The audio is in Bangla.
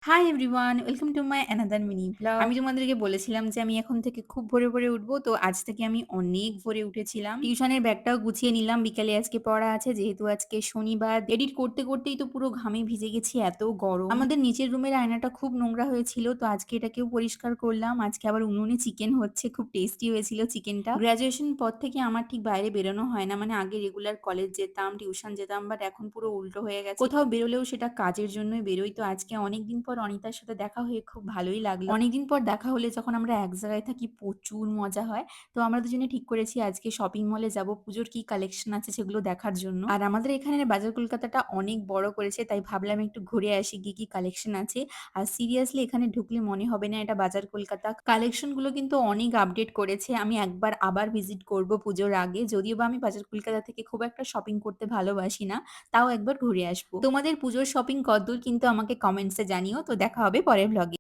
Hi everyone, welcome to my another mini blog. আমি তোমাদেরকে বলেছিলাম যে আমি এখন থেকে খুব ভোরে উঠবো। তো আজ থেকে আমি অনেক ভোরে উঠেছিলাম। টিউশনের ব্যাগটাও গুছিয়ে নিলাম। বিকালে আজকে পড়া আছে যেহেতু আজকে শনিবার। এডিট করতেই তো পুরো ঘামে ভিজে গেছি, এত গরম। আমাদের নিচের রুমের আয়নাটা খুব নোংরা হয়েছিল। তো আজকে এটাকেও পরিষ্কার করলাম। আজকে আবার উনুনে চিকেন হচ্ছে। খুব টেস্টি হয়েছিল চিকেনটা। গ্র্যাজুয়েশন পর থেকে আমার ঠিক বাইরে বেরোনো হয় না। মানে আগে রেগুলার কলেজ যেতাম, টিউশন যেতাম, বাট এখন পুরো উল্টো হয়ে গেছে। কোথাও বেরোলেও সেটা কাজের জন্যই বেরোই। তো আজকে অনেকদিন পর অনিতার সাথে দেখা হয়ে খুব ভালোই লাগলো। অনেকদিন পর দেখা হলে যখন আমরা এক জায়গায় থাকি প্রচুর মজা হয়। তো আমরা দুজনে ঠিক করেছি আজকে শপিং মলে যাব। পুজোর কি কালেকশন আছে সেগুলো দেখার জন্য। আর আমাদের এখানের বাজার কলকাতাটা অনেক বড় করেছে, তাই ভাবলাম একটু ঘুরে আসি কি কালেকশন আছে। আর সিরিয়াসলি এখানে ঢুকলে মনে হবে না এটা বাজার কলকাতা। কালেকশন গুলো কিন্তু অনেক আপডেট করেছে। আমি একবার আবার ভিজিট করব পুজোর আগে। যদিও বা আমি বাজার কলকাতা থেকে খুব একটা শপিং করতে ভালোবাসি না, তাও একবার ঘুরে আসবো। তোমাদের পুজোর শপিং কতদূর কিন্তু আমাকে কমেন্টসে জানিও। তো দেখা হবে পরের ব্লগে।